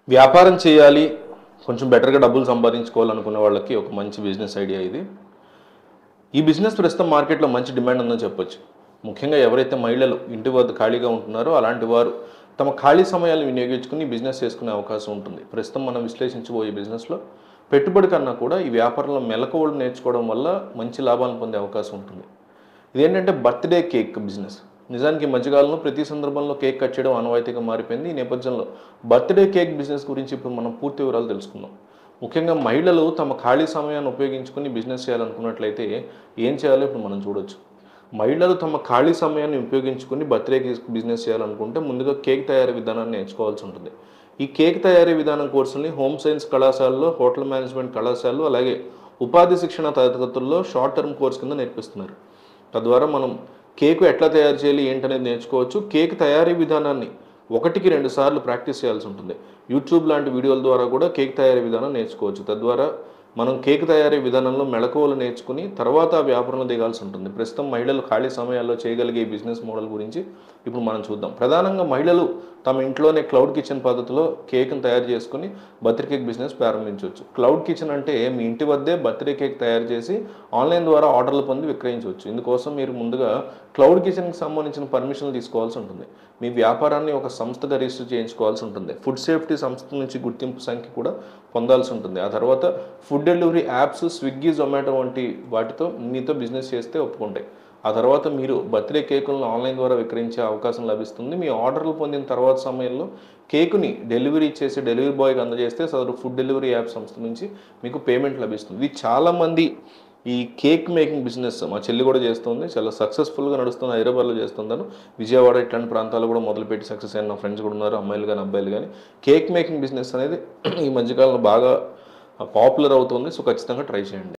వ్యాపారం చేయాలి, కొంచెం బెటర్‌గా డబ్బులు సంపాదించుకోవాలనుకునే వాళ్ళకి ఒక మంచి బిజినెస్ ఐడియా ఇది. ఈ బిజినెస్ ప్రస్తుతం మార్కెట్‌లో మంచి డిమాండ్ ఉందని చెప్పొచ్చు. ముఖ్యంగా ఎవరైతే మహిళలు ఇంటి వద్ద ఖాళీగా ఉంటున్నారో అలాంటి వారు తమ ఖాళీ సమయాలను వినియోగించుకొని బిజినెస్ చేసుకునే అవకాశం ఉంటుంది. ప్రస్తుతం మనం విశ్లేషించబోయే బిజినెస్‌లో పెట్టుబడి కన్నా కూడా ఈ వ్యాపారంలో మెళకువలు నేర్చుకోవడం వల్ల మంచి లాభాలను పొందే అవకాశం ఉంటుంది. ఇదేంటంటే బర్త్‌డే కేక్ బిజినెస్. నిజానికి ఈ మధ్యకాలంలో ప్రతి సందర్భంలో కేక్ కట్ చేయడం ఆనవాయితీగా మారిపోయింది. ఈ నేపథ్యంలో బర్త్‌డే కేక్ బిజినెస్ గురించి ఇప్పుడు మనం పూర్తి వివరాలు తెలుసుకుందాం. ముఖ్యంగా మహిళలు తమ ఖాళీ సమయాన్ని ఉపయోగించుకొని బిజినెస్ చేయాలనుకున్నట్లయితే ఏం చేయాలో ఇప్పుడు మనం చూడొచ్చు. మహిళలు తమ ఖాళీ సమయాన్ని ఉపయోగించుకొని బర్త్‌డే కేక్ బిజినెస్ చేయాలనుకుంటే ముందుగా కేక్ తయారీ విధానాన్ని నేర్చుకోవాల్సి ఉంటుంది. ఈ కేక్ తయారీ విధానం కోర్సుల్ని హోమ్ సైన్స్ కళాశాలలో, హోటల్ మేనేజ్మెంట్ కళాశాలలో, అలాగే ఉపాధి శిక్షణ తరగతుల్లో షార్ట్ టర్మ్ కోర్స్ కింద నేర్పిస్తున్నారు. తద్వారా మనం కేక్ ఎట్లా తయారు చేయాలి ఏంటనేది నేర్చుకోవచ్చు. కేక్ తయారీ విధానాన్ని 1కి 2 సార్లు ప్రాక్టీస్ చేయాల్సి ఉంటుంది. యూట్యూబ్ లాంటి వీడియోల ద్వారా కూడా కేక్ తయారీ విధానం నేర్చుకోవచ్చు. తద్వారా మనం కేక్ తయారీ విధానంలో మెళకువలు నేర్చుకుని తర్వాత ఆ వ్యాపారంలో దిగాల్సి ఉంటుంది. ప్రస్తుతం మహిళలు ఖాళీ సమయాల్లో చేయగలిగే ఈ బిజినెస్ మోడల్ గురించి ఇప్పుడు మనం చూద్దాం. ప్రధానంగా మహిళలు తమ ఇంట్లోనే క్లౌడ్ కిచెన్ పద్ధతిలో కేక్‌ని తయారు చేసుకొని బర్త్‌డే కేక్ బిజినెస్ ప్రారంభించవచ్చు. క్లౌడ్ కిచెన్ అంటే మీ ఇంటి వద్దే బర్త్‌డే కేక్ తయారు చేసి ఆన్‌లైన్ ద్వారా ఆర్డర్లు పొంది విక్రయించవచ్చు. ఇందుకోసం మీరు ముందుగా క్లౌడ్ కిచెన్‌కి సంబంధించిన పర్మిషన్లు తీసుకోవాల్సి ఉంటుంది. మీ వ్యాపారాన్ని ఒక సంస్థగా రిజిస్టర్ చేయించుకోవాల్సి ఉంటుంది. ఫుడ్ సేఫ్టీ సంస్థ నుంచి గుర్తింపు సంఖ్య కూడా పొందాల్సి ఉంటుంది. ఆ తర్వాత food delivery apps Swiggy, Zomato వంటి వాటితో మీతో బిజినెస్ చేస్తే ఒప్పుకుంటాయి. ఆ తర్వాత మీరు బర్త్‌డే కేకులను ఆన్‌లైన్ ద్వారా విక్రయించే అవకాశం లభిస్తుంది. మీ ఆర్డర్లు పొందిన తర్వాత సమయంలో కేకుని డెలివరీ చేసి డెలివరీ బాయ్‌కి అందజేస్తే సదరు ఫుడ్ డెలివరీ యాప్ సంస్థ నుంచి మీకు పేమెంట్ లభిస్తుంది. ఇది చాలామంది ఈ కేక్ మేకింగ్ బిజినెస్ మా చెల్లి కూడా చేస్తుంది. చాలా సక్సెస్‌ఫుల్‌గా నడుస్తుంది. హైదరాబాద్‌లో చేస్తుంటాను. విజయవాడ ఇట్లాంటి ప్రాంతాల్లో కూడా మొదలుపెట్టి సక్సెస్ అయిన నా ఫ్రెండ్స్ కూడా ఉన్నారు. అమ్మాయిలు గాని, అబ్బాయిలు గాని. కేక్ మేకింగ్ బిజినెస్ అనేది ఈ మధ్య కాలంలో బాగా పాపులర్ అవుతుంది. సో ఖచ్చితంగా ట్రై చేయండి.